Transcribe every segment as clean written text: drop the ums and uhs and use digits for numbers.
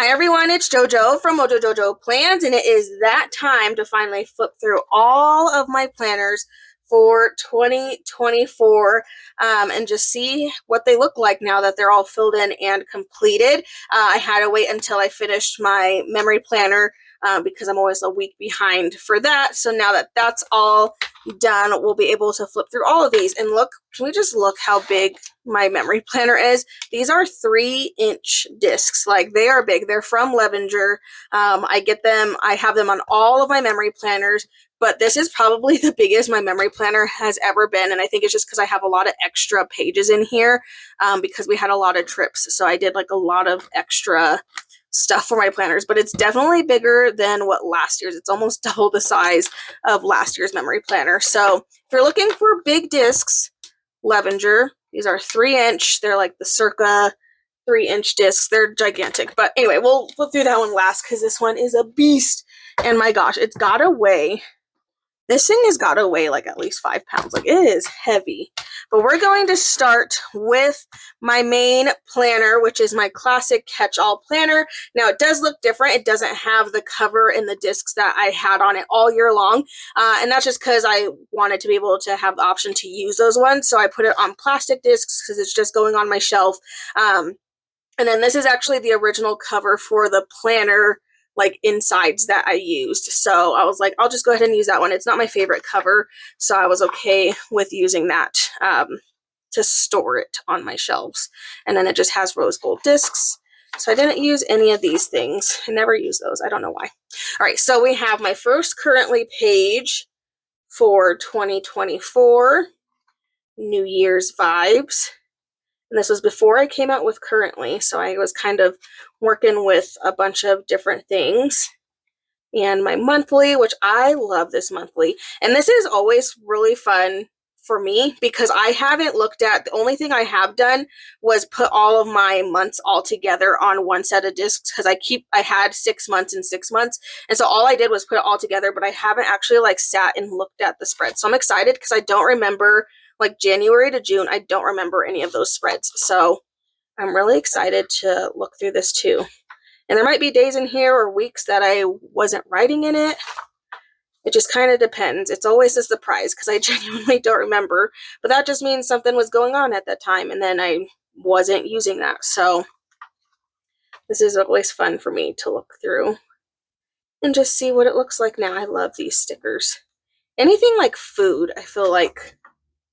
Hi everyone, it's JoJo from Mojo Jojo Plans, and it is that time to finally flip through all of my planners for 2024 and just see what they look like now that they're all filled in and completed. I had to wait until I finished my memory planner because I'm always a week behind for that. So now that that's all done, we'll be able to flip through all of these. And look, can we just look how big my memory planner is? These are 3-inch discs. Like, they are big. They're from Levenger. I get them. I have them on all of my memory planners, but this is probably the biggest my memory planner has ever been. And I think it's just because I have a lot of extra pages in here because we had a lot of trips. So I did like a lot of extra stuff for my planners, but it's definitely bigger than what last year's. It's almost double the size of last year's memory planner. So if you're looking for big discs, Levenger. These are 3-inch. They're like the circa 3-inch discs. They're gigantic. But anyway, we'll flip through that one last because this one is a beast. And my gosh, it's got to weigh. This thing has got to weigh like at least 5 pounds. Like, it is heavy. But we're going to start with my main planner, which is my classic Catchall planner. Now, it does look different. It doesn't have the cover and the discs that I had on it all year long. And that's just because I wanted to be able to have the option to use those ones. So I put it on plastic discs because it's just going on my shelf. And then this is actually the original cover for the planner, like, insides that I used. So I was like, I'll just go ahead and use that one. It's not my favorite cover, so I was okay with using that to store it on my shelves. And then it just has rose gold discs. So I didn't use any of these things. I never use those. I don't know why. All right, so we have my first currently page for 2024, New Year's vibes. And this was before I came out with currently, so I was kind of working with a bunch of different things. And my monthly, which I love this monthly. And this is always really fun for me because I haven't looked at, the only thing I have done was put all of my months all together on one set of discs because I had 6 months and 6 months. And so all I did was put it all together, but I haven't actually like sat and looked at the spread. So I'm excited because I don't remember, like, January to June, I don't remember any of those spreads. So I'm really excited to look through this too. And there might be days in here or weeks that I wasn't writing in it. It just kind of depends. It's always a surprise because I genuinely don't remember. But that just means something was going on at that time and then I wasn't using that. So this is always fun for me to look through and just see what it looks like now. I love these stickers. Anything like food, I feel like,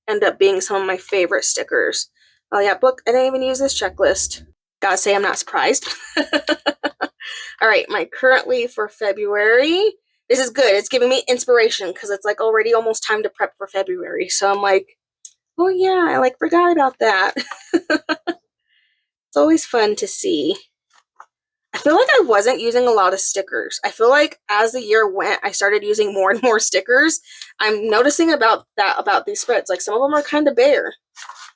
end up being some of my favorite stickers. Oh yeah, look, I didn't even use this checklist. Gotta say, I'm not surprised. All right, my currently for February. This is good. It's giving me inspiration because it's like already almost time to prep for February. So I'm like, oh yeah, I like forgot about that. It's always fun to see. I feel like I wasn't using a lot of stickers. I feel like as the year went, I started using more and more stickers. I'm noticing about these spreads. Like, some of them are kind of bare.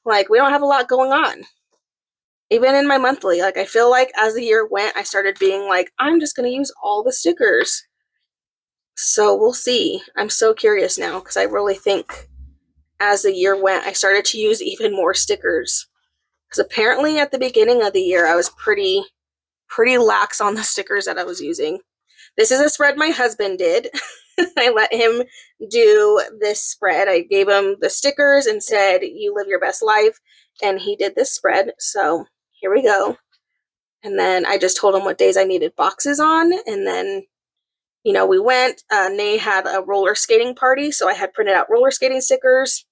Like, we don't have a lot going on. Even in my monthly, like, I feel like as the year went, I started being like, I'm just going to use all the stickers. So we'll see. I'm so curious now because I really think as the year went, I started to use even more stickers. Because apparently at the beginning of the year, I was pretty lax on the stickers that I was using. This is a spread my husband did. I let him do this spread. I gave him the stickers and said, you live your best life. And he did this spread. So here we go. And then I just told him what days I needed boxes on. And then, you know, we went. Nay had a roller skating party. So I had printed out roller skating stickers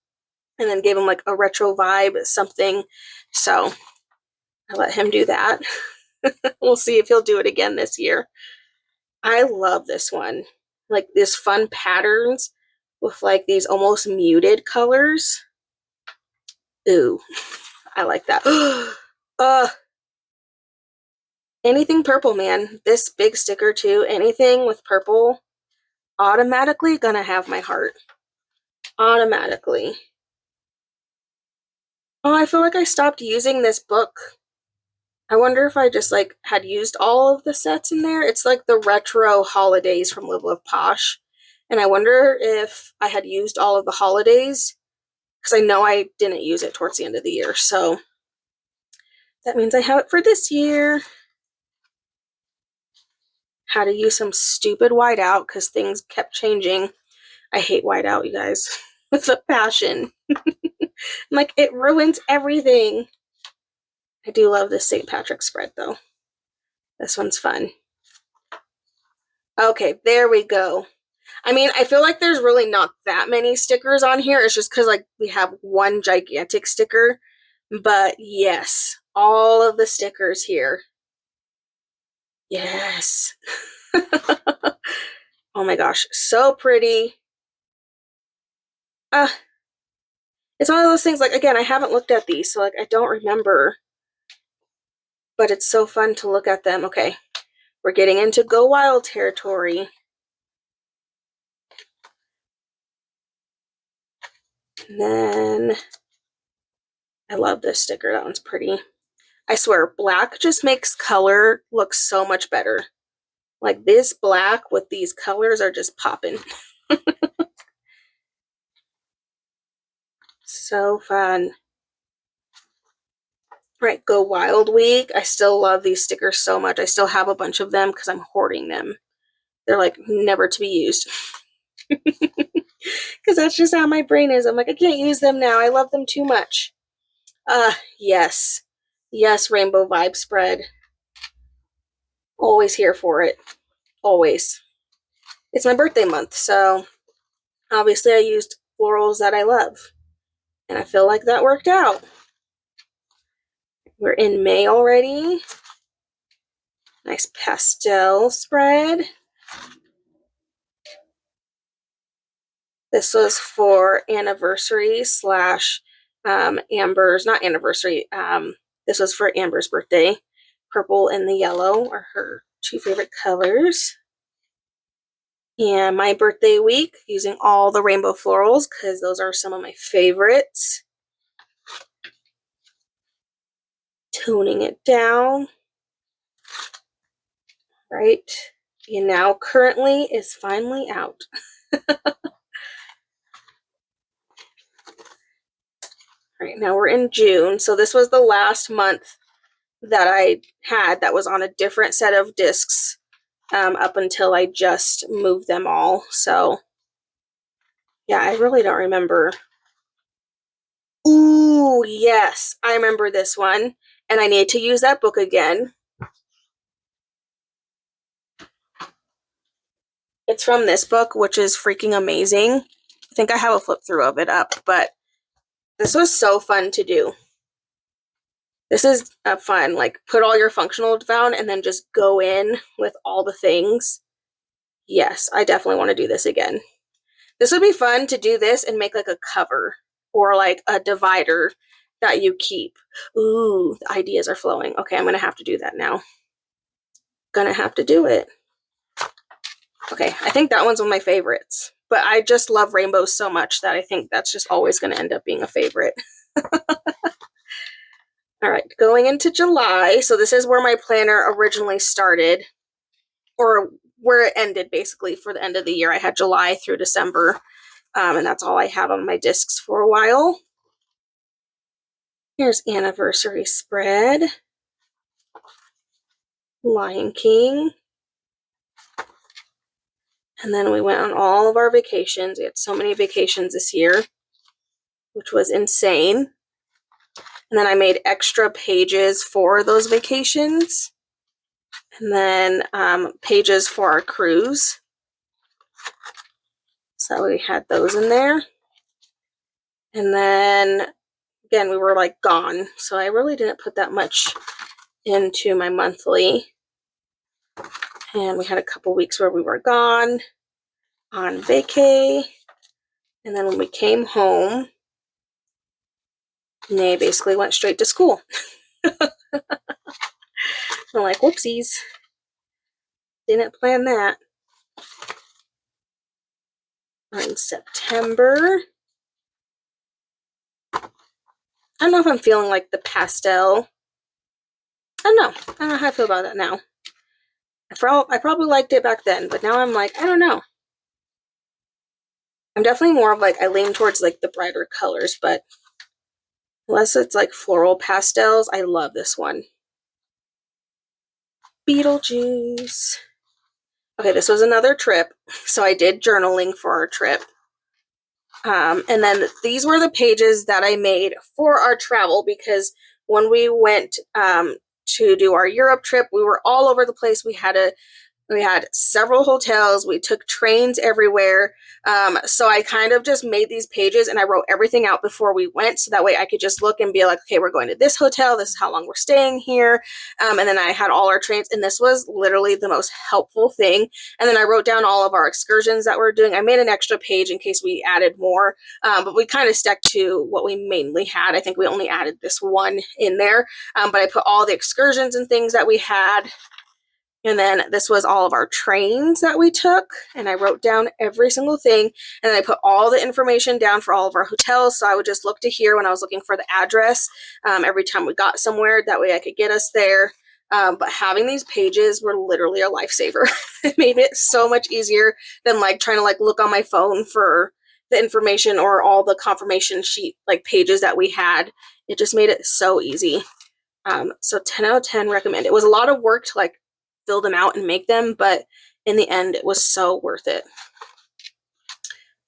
and then gave him like a retro vibe, something. So I let him do that. We'll see if he'll do it again this year. I love this one. Like, these fun patterns with like these almost muted colors. Ooh, I like that. Anything purple, man. This big sticker too. Anything with purple, automatically gonna have my heart. Automatically. Oh, I feel like I stopped using this book. I wonder if I just like had used all of the sets in there. It's like the retro holidays from Live Love Posh. And I wonder if I had used all of the holidays because I know I didn't use it towards the end of the year. So that means I have it for this year. Had to use some stupid whiteout because things kept changing. I hate whiteout, you guys, with a passion. Like, it ruins everything. I do love this St. Patrick's spread, though. This one's fun. Okay, there we go. I mean, I feel like there's really not that many stickers on here. It's just because, like, we have one gigantic sticker. But, yes, all of the stickers here. Yes. Oh my gosh, so pretty. It's one of those things, like, again, I haven't looked at these, so, like, I don't remember. But it's so fun to look at them. Okay, we're getting into Go Wild territory. And then, I love this sticker. That one's pretty. I swear, black just makes color look so much better. Like, this black with these colors are just popping. So fun. Right, Go Wild Week. I still love these stickers so much. I still have a bunch of them because I'm hoarding them. They're like never to be used. Because that's just how my brain is. I'm like, I can't use them now. I love them too much. Yes. Yes, Rainbow Vibe Spread. Always here for it. Always. It's my birthday month, so obviously I used florals that I love. And I feel like that worked out. We're in May already. Nice pastel spread. This was for anniversary slash Amber's, not anniversary, this was for Amber's birthday. Purple and the yellow are her two favorite colors. And my birthday week, using all the rainbow florals because those are some of my favorites. Toning it down. Right. And now currently is finally out. Right, now we're in June. So this was the last month that I had that was on a different set of discs up until I just moved them all. So yeah, I really don't remember. Ooh, yes, I remember this one. And I need to use that book again. It's from this book, which is freaking amazing. I think I have a flip through of it up, but this was so fun to do. This is fun, like put all your functional down and then just go in with all the things. Yes, I definitely want to do this again. This would be fun to do this and make like a cover or like a divider that you keep. Ooh, the ideas are flowing. Okay, I'm going to have to do that now. Gonna have to do it. Okay, I think that one's one of my favorites. But I just love rainbows so much that I think that's just always going to end up being a favorite. All right, going into July. So this is where my planner originally started, or where it ended basically for the end of the year. I had July through December, and that's all I had on my discs for a while. Here's Anniversary Spread. Lion King. And then we went on all of our vacations. We had so many vacations this year, which was insane. And then I made extra pages for those vacations. And then pages for our cruise. So we had those in there. And then, again, we were like gone. So I really didn't put that much into my monthly. And we had a couple weeks where we were gone on vacay. And then when we came home, they basically went straight to school. I'm like, whoopsies. Didn't plan that. In September, I don't know if I'm feeling like the pastel. I don't know how I feel about that now. I probably liked it back then, but now I'm like, I don't know. I'm definitely more of like, I lean towards like the brighter colors, but unless it's like floral pastels, I love this one. Beetlejuice. Okay, this was another trip. So I did journaling for our trip. And then these were the pages that I made for our travel, because when we went to do our Europe trip, we were all over the place. We had several hotels. We took trains everywhere. So I kind of just made these pages and I wrote everything out before we went. So that way I could just look and be like, okay, we're going to this hotel. This is how long we're staying here. And then I had all our trains, and this was literally the most helpful thing. And then I wrote down all of our excursions that we're doing. I made an extra page in case we added more, but we kind of stuck to what we mainly had. I think we only added this one in there, but I put all the excursions and things that we had. And then this was all of our trains that we took, and I wrote down every single thing, and then I put all the information down for all of our hotels. So I would just look to here when I was looking for the address every time we got somewhere. That way I could get us there. But having these pages were literally a lifesaver. It made it so much easier than like trying to like look on my phone for the information or all the confirmation sheet like pages that we had. It just made it so easy. So 10 out of 10 recommend. It was a lot of work to like fill them out and make them, but in the end it was so worth it.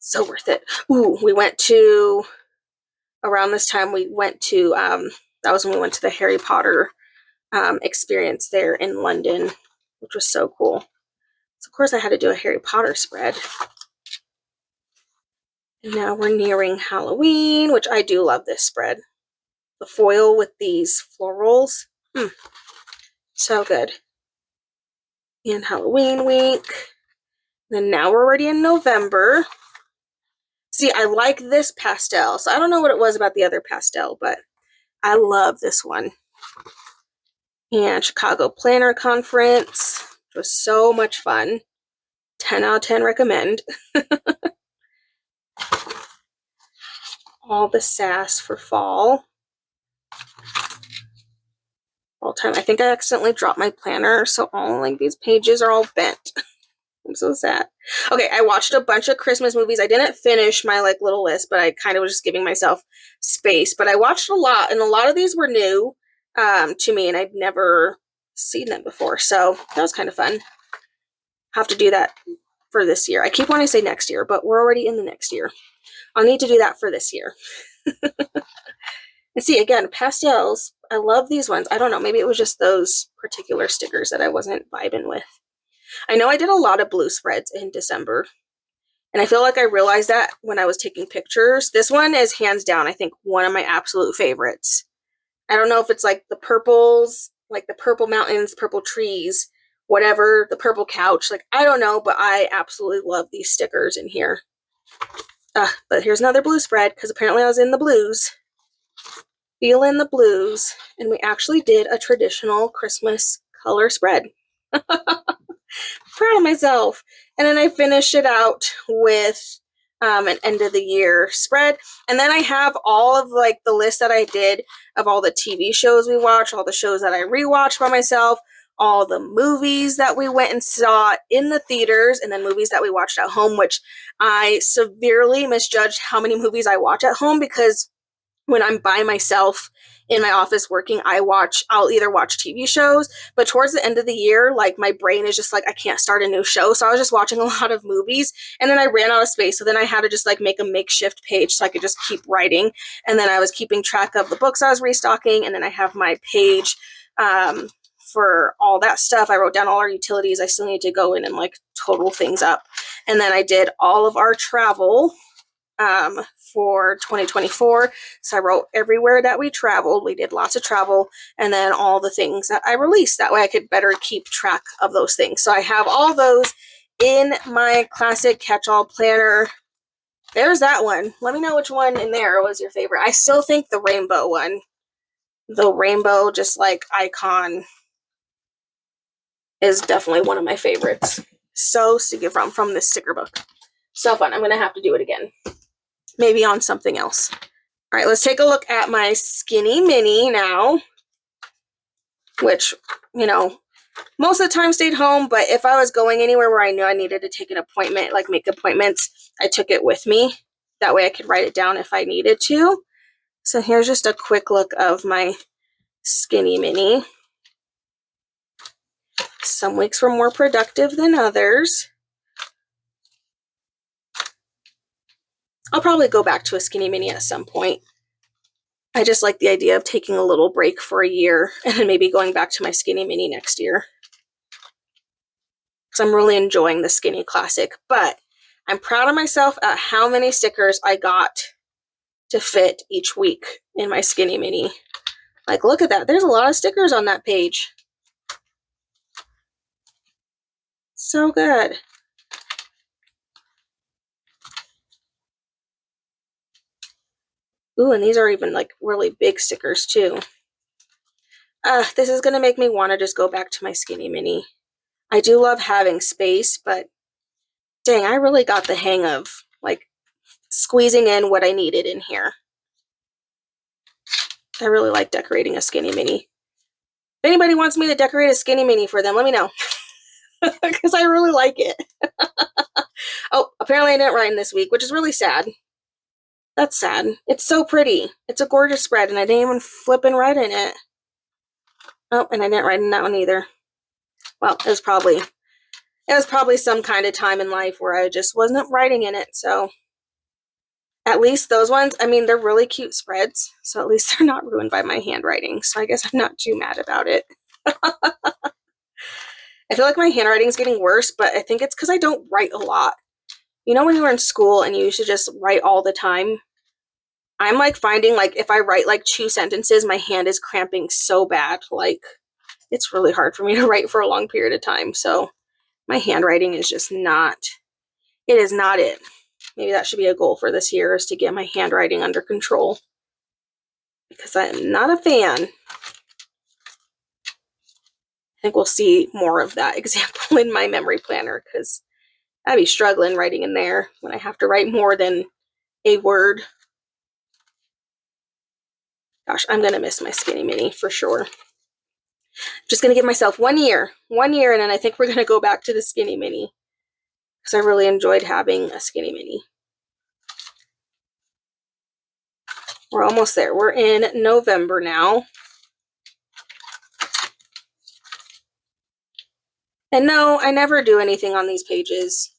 So worth it. Ooh, we went to, around this time we went to that was when we went to the Harry Potter experience there in London, which was so cool. So of course I had to do a Harry Potter spread. And now we're nearing Halloween, which I do love this spread. The foil with these florals. So good. And Halloween week. Then now we're already in November. See, I like this pastel. So I don't know what it was about the other pastel, but I love this one. And Chicago Planner Conference. It was so much fun. 10 out of 10 recommend. All the sass for fall. All time. I think I accidentally dropped my planner, so all like these pages are all bent. I'm so sad. Okay, I watched a bunch of Christmas movies. I didn't finish my like little list, but I kind of was just giving myself space. But I watched a lot, and a lot of these were new to me, and I'd never seen them before. So that was kind of fun. Have to do that for this year. I keep wanting to say next year, but we're already in the next year. I'll need to do that for this year. And see, again, pastels. I love these ones. I don't know. Maybe it was just those particular stickers that I wasn't vibing with. I know I did a lot of blue spreads in December, and I feel like I realized that when I was taking pictures. This one is hands down, I think, one of my absolute favorites. I don't know if it's like the purples, like the purple mountains, purple trees, whatever, the purple couch. Like, I don't know, but I absolutely love these stickers in here. But here's another blue spread, because apparently I was in the blues. Feeling the blues. And we actually did a traditional Christmas color spread. Proud of myself. And then I finished it out with an end of the year spread. And then I have all of like the list that I did of all the TV shows we watched, all the shows that I rewatched by myself, all the movies that we went and saw in the theaters, and then movies that we watched at home, which I severely misjudged how many movies I watch at home, because when I'm by myself in my office working, I'll either watch TV shows, but towards the end of the year, like my brain is just like, I can't start a new show. So I was just watching a lot of movies, and then I ran out of space. So then I had to just like make a makeshift page so I could just keep writing. And then I was keeping track of the books I was restocking. And then I have my page for all that stuff. I wrote down all our utilities. I still need to go in and like total things up. And then I did all of our travel for 2024. So I wrote everywhere that we traveled. We did lots of travel, and then all the things that I released. That way I could better keep track of those things. So I have all those in my classic catch-all planner. There's that one. Let me know which one in there was your favorite. I still think the rainbow one, the rainbow just like icon, is definitely one of my favorites. So sticky from this sticker book. So fun. I'm going to have to do it again. Maybe on something else. All right, let's take a look at my skinny mini now, which, you know, most of the time stayed home, but if I was going anywhere where I knew I needed to take an appointment, like make appointments, I took it with me. That way I could write it down if I needed to. So here's just a quick look of my skinny mini. Some weeks were more productive than others. I'll probably go back to a skinny mini at some point. I just like the idea of taking a little break for a year and then maybe going back to my skinny mini next year. Because I'm really enjoying the skinny classic, but I'm proud of myself at how many stickers I got to fit each week in my skinny mini. Like, look at that. There's a lot of stickers on that page. So good. Ooh, and these are even like really big stickers too. This is going to make me want to just go back to my skinny mini. I do love having space, but dang, I really got the hang of like squeezing in what I needed in here. I really like decorating a skinny mini. If anybody wants me to decorate a skinny mini for them, let me know. Because I really like it. Oh, apparently I didn't write in this week, which is really sad. That's sad. It's so pretty. It's a gorgeous spread, and I didn't even flip and write in it. Oh, and I didn't write in that one either. Well, it was probably some kind of time in life where I just wasn't writing in it, so at least those ones, I mean, they're really cute spreads, so at least they're not ruined by my handwriting, so I guess I'm not too mad about it. I feel like my handwriting is getting worse, but I think it's because I don't write a lot. You know when you were in school and you used to just write all the time? I'm like finding like if I write like 2 sentences, my hand is cramping so bad. Like it's really hard for me to write for a long period of time. So my handwriting is just not, it is not it. Maybe that should be a goal for this year, is to get my handwriting under control, because I am not a fan. I think we'll see more of that example in my memory planner, because I'd be struggling writing in there when I have to write more than a word. Gosh, I'm going to miss my skinny mini for sure. Just going to give myself 1 year, and then I think we're going to go back to the skinny mini, because I really enjoyed having a skinny mini. We're almost there. We're in November now. And no, I never do anything on these pages.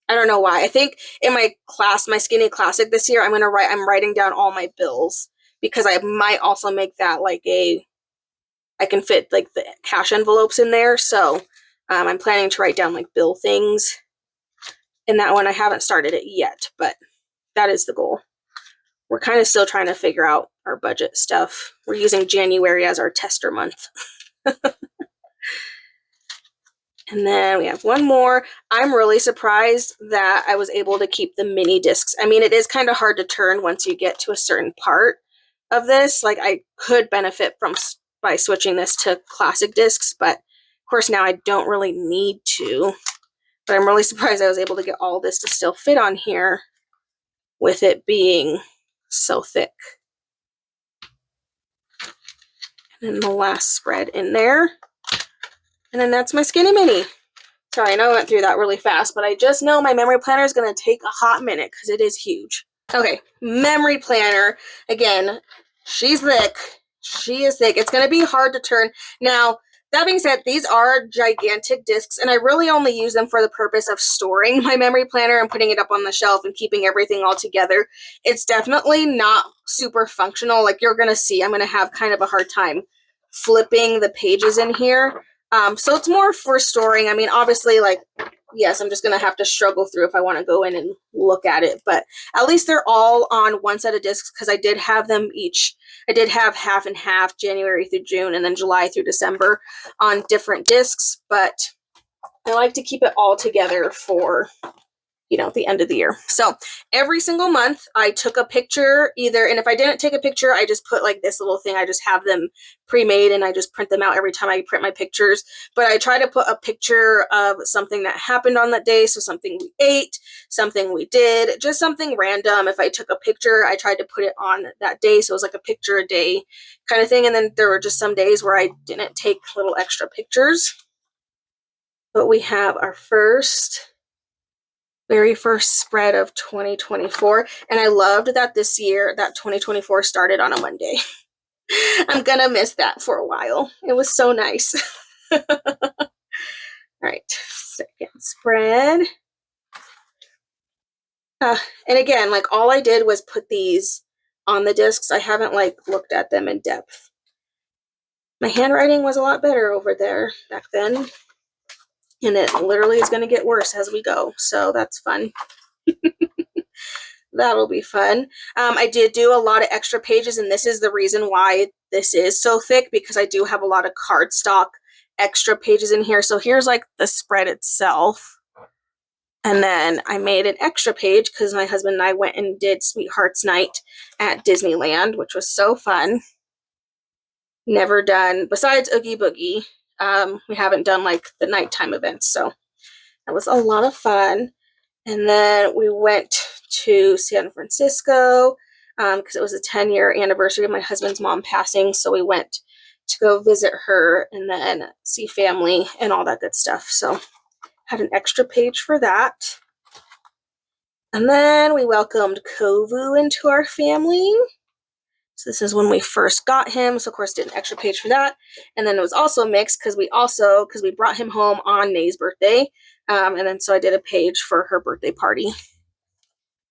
I don't know why. I think in my class, my skinny classic this year, I'm writing down all my bills, because I might also make that like I can fit like the cash envelopes in there. So I'm planning to write down like bill things in that one. I haven't started it yet, but that is the goal. We're kind of still trying to figure out our budget stuff. We're using January as our tester month. And then we have one more. I'm really surprised that I was able to keep the mini discs. I mean, it is kind of hard to turn once you get to a certain part of this. Like I could benefit by switching this to classic discs, but of course now I don't really need to. But I'm really surprised I was able to get all this to still fit on here with it being so thick. And then the last spread in there. And then that's my skinny mini. Sorry, I know I went through that really fast, but I just know my memory planner is going to take a hot minute because it is huge. Okay, memory planner. Again, she's thick. She is thick. It's going to be hard to turn. Now, that being said, these are gigantic discs, and I really only use them for the purpose of storing my memory planner and putting it up on the shelf and keeping everything all together. It's definitely not super functional. Like you're going to see, I'm going to have kind of a hard time flipping the pages in here. So it's more for storing. I mean, obviously, like, yes, I'm just going to have to struggle through if I want to go in and look at it. But at least they're all on one set of discs, because I did have them each. I did have half and half, January through June, and then July through December on different discs. But I like to keep it all together for, you know, the end of the year. So every single month I took a picture either, and if I didn't take a picture, I just put like this little thing. I just have them pre-made and I just print them out every time I print my pictures. But I try to put a picture of something that happened on that day. So something we ate, something we did, just something random. If I took a picture, I tried to put it on that day. So it was like a picture a day kind of thing. And then there were just some days where I didn't take little extra pictures. But we have our very first spread of 2024, and I loved that this year that 2024 started on a Monday. I'm gonna miss that for a while. It was so nice. All right, second spread. And again, like all I did was put these on the discs. I haven't like looked at them in depth. My handwriting was a lot better over there back then. And it literally is going to get worse as we go. So that's fun. That'll be fun. I did do a lot of extra pages, and this is the reason why this is so thick, because I do have a lot of cardstock extra pages in here. So here's like the spread itself. And then I made an extra page because my husband and I went and did Sweethearts Night at Disneyland, which was so fun. Never done, besides Oogie Boogie, we haven't done like the nighttime events. So that was a lot of fun. And then we went to San Francisco because it was a 10-year anniversary of my husband's mom passing. So we went to go visit her and then see family and all that good stuff. So had an extra page for that. And then we welcomed Kovu into our family. So this is when we first got him. So of course did an extra page for that. And then it was also mixed because we brought him home on Nay's birthday. And then so I did a page for her birthday party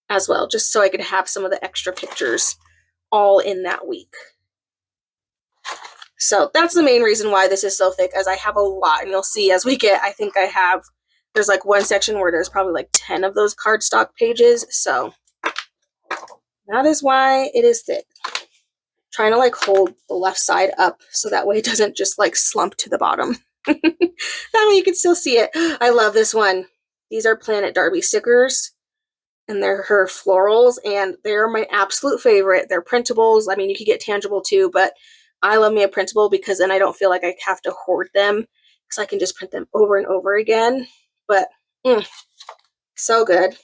as well, just so I could have some of the extra pictures all in that week. So that's the main reason why this is so thick, as I have a lot, and you'll see as we get, I think there's like one section where there's probably like 10 of those cardstock pages. So that is why it is thick. Trying to like hold the left side up so that way it doesn't just like slump to the bottom. That way you can still see it. I love this one. These are Planet Darby stickers, and they're her florals, and they're my absolute favorite. They're printables. I mean, you could get tangible too, but I love me a printable because then I don't feel like I have to hoard them, because I can just print them over and over again. But so good.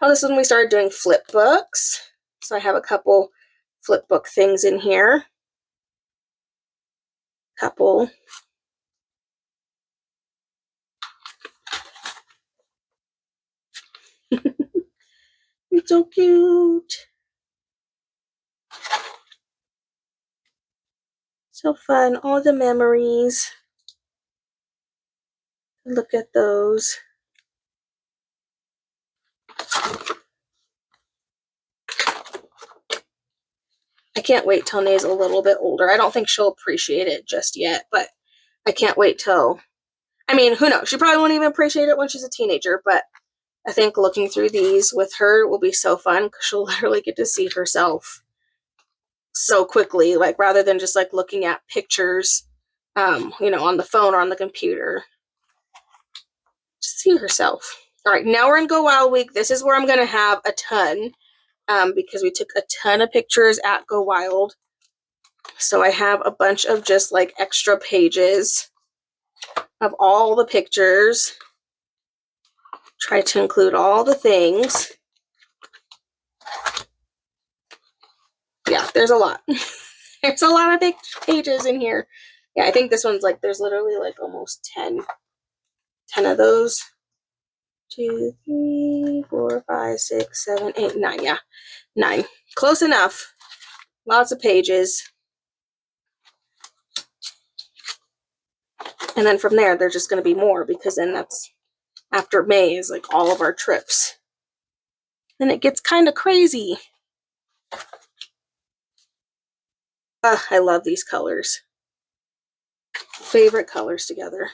Oh, this is when we started doing flip books. So I have a couple flip book things in here. Couple. It's so cute. So fun. All the memories. Look at those. I can't wait till Nay's a little bit older. I don't think she'll appreciate it just yet, but I can't wait till, I mean, who knows? She probably won't even appreciate it when she's a teenager, but I think looking through these with her will be so fun because she'll literally get to see herself so quickly, like rather than just like looking at pictures, on the phone or on the computer. Just see herself. All right, now we're in Go Wild Week. This is where I'm going to have a ton because we took a ton of pictures at Go Wild. So I have a bunch of just like extra pages of all the pictures. Try to include all the things. Yeah, there's a lot. There's a lot of big pages in here. Yeah, I think this one's like, there's literally like almost 10 of those. 2, 3, 4, 5, 6, 7, 8, 9. Yeah, 9. Close enough. Lots of pages. And then from there, there's just going to be more, because then that's after May is like all of our trips. Then it gets kind of crazy. I love these colors. Favorite colors together.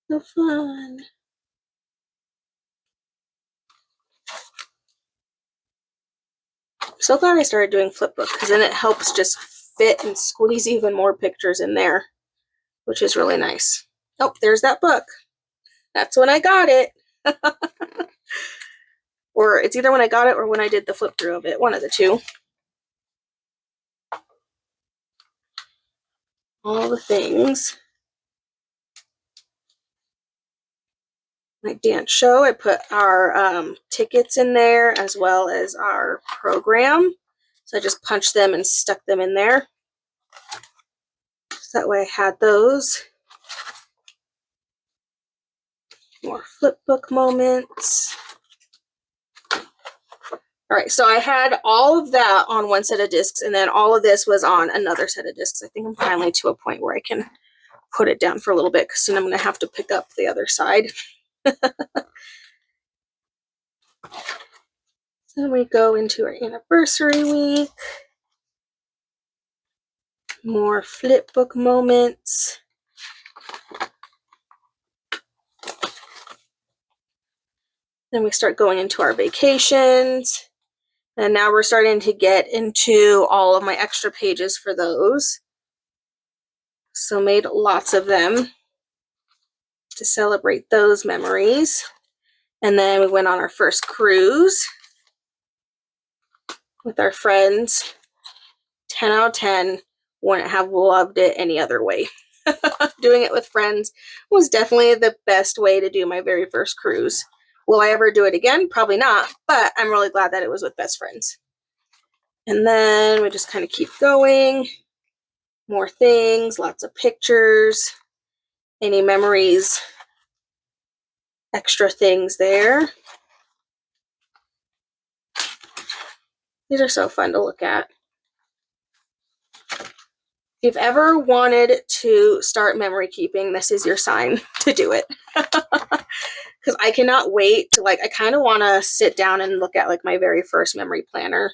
So fun. So glad I started doing flipbook, because then it helps just fit and squeeze even more pictures in there, which is really nice. Oh, there's that book. That's when I got it. Or it's either when I got it or when I did the flip through of it. One of the two. All the things. My dance show, I put our tickets in there as well as our program. So I just punched them and stuck them in there. So that way I had those. More flip book moments. All right, so I had all of that on one set of discs, and then all of this was on another set of discs. I think I'm finally to a point where I can put it down for a little bit, because soon I'm going to have to pick up the other side. Then we go into our anniversary week. More flip book moments. Then we start going into our vacations. And now we're starting to get into all of my extra pages for those. So made lots of them to celebrate those memories. And then we went on our first cruise with our friends. 10 out of 10. Wouldn't have loved it any other way. Doing it with friends was definitely the best way to do my very first cruise. Will I ever do it again? Probably not, but I'm really glad that it was with best friends. And then we just kind of keep going. More things, lots of pictures, any memories, extra things there. These are so fun to look at. If you've ever wanted to start memory keeping, this is your sign to do it. Because I cannot wait to, I kind of want to sit down and look at my very first memory planner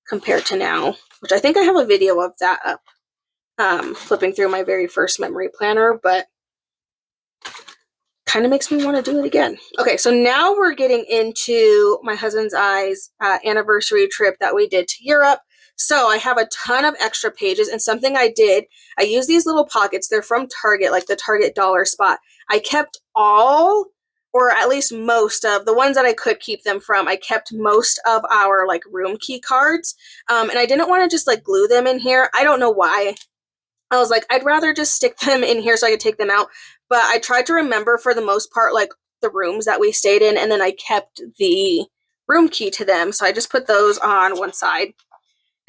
compared to now, which I think I have a video of that up, flipping through my very first memory planner, but kind of makes me want to do it again. Okay, so now we're getting into my husband's anniversary trip that we did to Europe. So I have a ton of extra pages, and something I did, I use these little pockets. They're from Target, like the Target dollar spot. I kept all, or at least most of the ones that I could keep them from. I kept most of our room key cards, and I didn't want to just glue them in here. I don't know why. I was like, I'd rather just stick them in here so I could take them out. But I tried to remember, for the most part, the rooms that we stayed in, and then I kept the room key to them. So I just put those on one side.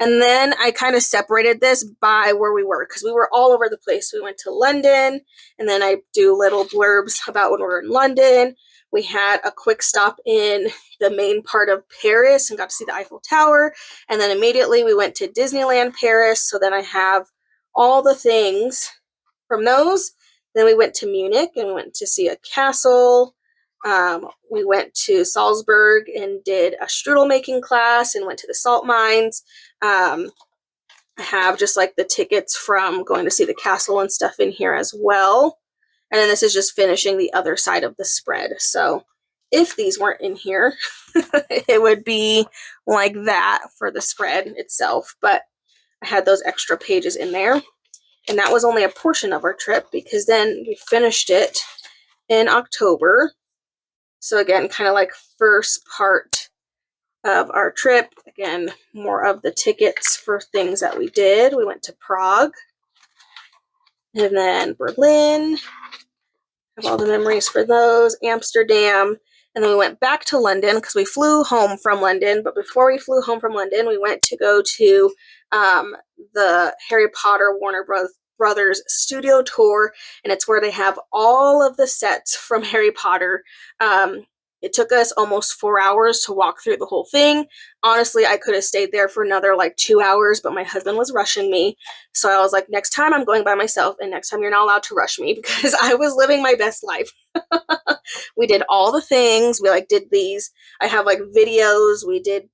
And then I kind of separated this by where we were, because we were all over the place. We went to London, and then I do little blurbs about when we were in London. We had a quick stop in the main part of Paris and got to see the Eiffel Tower. And then immediately we went to Disneyland Paris. So then I have all the things from those. Then we went to Munich and we went to see a castle. We went to Salzburg and did a strudel making class and went to the salt mines. I have just the tickets from going to see the castle and stuff in here as well. And then this is just finishing the other side of the spread. So if these weren't in here, it would be like that for the spread itself. But I had those extra pages in there. And that was only a portion of our trip, because then we finished it in October. So again, kind of first part of our trip. Again, more of the tickets for things that we did. We went to Prague, and then Berlin. Have all the memories for those. Amsterdam. And then we went back to London, because we flew home from London. But before we flew home from London, we went to go to the Harry Potter Warner Brothers studio tour, and it's where they have all of the sets from Harry Potter. It took us almost 4 hours to walk through the whole thing. Honestly, I could have stayed there for another 2 hours, but my husband was rushing me. So I was like, next time I'm going by myself, and next time you're not allowed to rush me, because I was living my best life. We did all the things. We did these. I have videos. We did,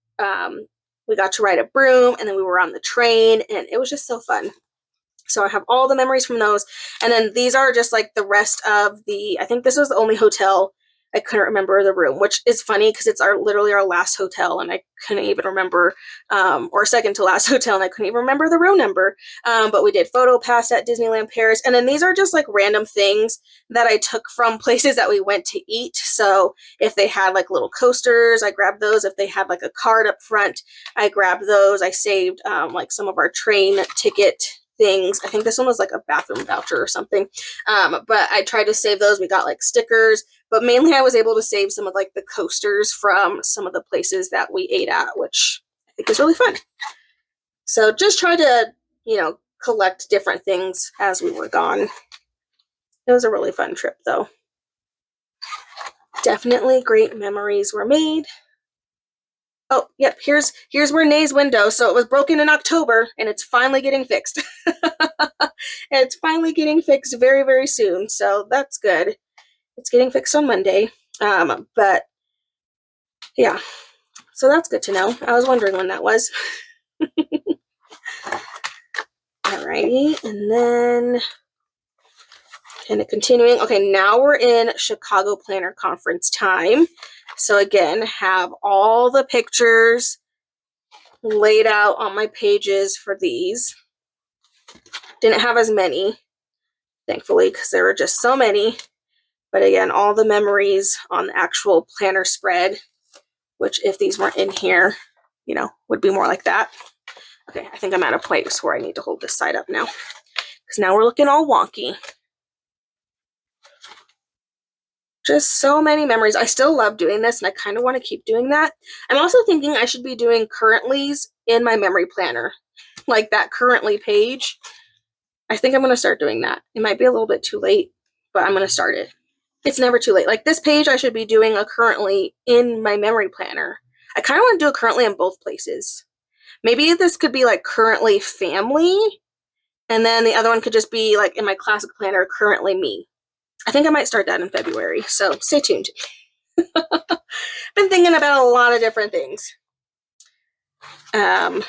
we got to ride a broom, and then we were on the train, and it was just so fun. So I have all the memories from those. And then these are just the rest of I think this was the only hotel. I couldn't remember the room, which is funny, because it's literally our last hotel, and I couldn't even remember, or second to last hotel, and I couldn't even remember the room number. But we did photo pass at Disneyland Paris. And then these are just random things that I took from places that we went to eat. So if they had little coasters, I grabbed those. If they had a card up front, I grabbed those. I saved some of our train ticket things. I think this one was a bathroom voucher or something. But I tried to save those. We got stickers, but mainly I was able to save some of the coasters from some of the places that we ate at, which I think is really fun. So just try to, collect different things as we were gone. It was a really fun trip, though. Definitely great memories were made. Oh, yep, here's where Nay's window. So it was broken in October, and it's finally getting fixed. It's finally getting fixed very, very soon, so that's good. It's getting fixed on Monday. But yeah, so that's good to know. I was wondering when that was. Alrighty, and then kind of continuing. Okay, now we're in Chicago Planner Conference time. So again, have all the pictures laid out on my pages for these. Didn't have as many, thankfully, because there were just so many. But again, all the memories on the actual planner spread, which if these weren't in here, you know, would be more like that. Okay, I think I'm at a place where I need to hold this side up now, because now we're looking all wonky. Just so many memories. I still love doing this, and I kind of want to keep doing that. I'm also thinking I should be doing currentlies in my memory planner, like that currently page. I think I'm going to start doing that. It might be a little bit too late, but I'm going to start it. It's never too late. Like this page, I should be doing a currently in my memory planner. I kind of want to do it currently in both places. Maybe this could be like currently family, and then the other one could just be like in my classic planner, currently me. I think I might start that in February, so stay tuned. Been thinking about a lot of different things. Added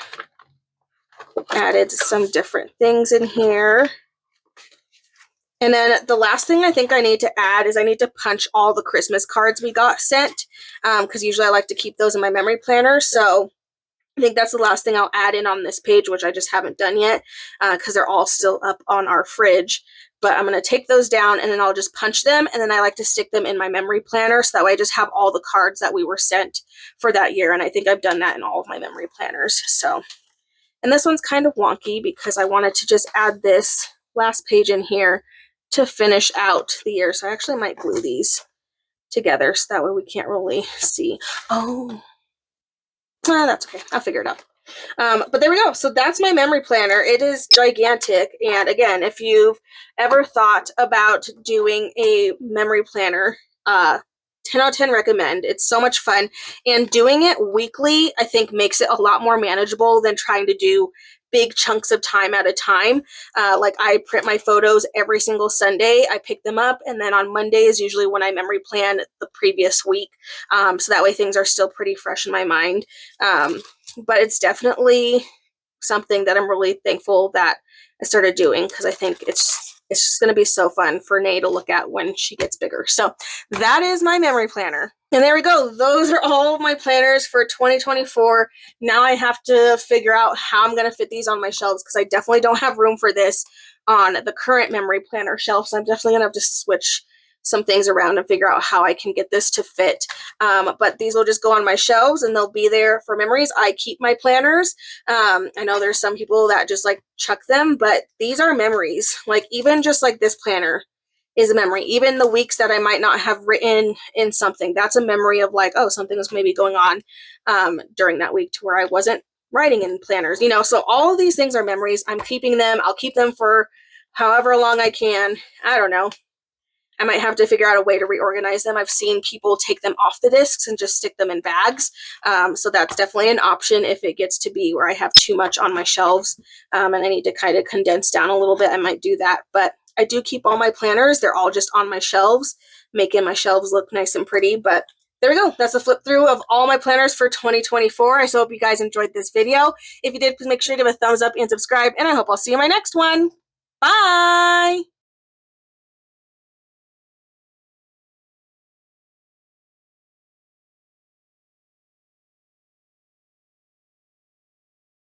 some different things in here. And then the last thing I think I need to add is I need to punch all the Christmas cards we got sent, because usually I like to keep those in my memory planner. So I think that's the last thing I'll add in on this page, which I just haven't done yet, because they're all still up on our fridge. But I'm going to take those down, and then I'll just punch them, and then I like to stick them in my memory planner, so that way I just have all the cards that we were sent for that year, and I think I've done that in all of my memory planners. So, and this one's kind of wonky because I wanted to just add this last page in here to finish out the year, so I actually might glue these together, so that way we can't really see. Oh, that's okay. I'll figure it out. But there we go. So that's my memory planner. It is gigantic. And again, if you've ever thought about doing a memory planner, 10 out of 10 recommend. It's so much fun. And doing it weekly, I think, makes it a lot more manageable than trying to do big chunks of time at a time. Like I print my photos every single Sunday. I pick them up, and then on Monday is usually when I memory plan the previous week. So that way things are still pretty fresh in my mind. But it's definitely something that I'm really thankful that I started doing, because I think it's just going to be so fun for Nay to look at when she gets bigger. So that is my memory planner. And there we go. Those are all of my planners for 2024. Now I have to figure out how I'm going to fit these on my shelves, because I definitely don't have room for this on the current memory planner shelf. So I'm definitely going to have to switch some things around and figure out how I can get this to fit. But these will just go on my shelves, and they'll be there for memories. I keep my planners. I know there's some people that just like chuck them, but these are memories. Like even just like this planner is a memory. Even the weeks that I might not have written in something, that's a memory of like, oh, something was maybe going on during that week to where I wasn't writing in planners, you know. So all of these things are memories. I'm keeping them. I'll keep them for however long I can. I don't know. I might have to figure out a way to reorganize them. I've seen people take them off the discs and just stick them in bags. So that's definitely an option if it gets to be where I have too much on my shelves and I need to kind of condense down a little bit. I might do that. But I do keep all my planners. They're all just on my shelves, making my shelves look nice and pretty. But there we go. That's a flip through of all my planners for 2024. I so hope you guys enjoyed this video. If you did, please make sure to give a thumbs up and subscribe. And I hope I'll see you in my next one. Bye!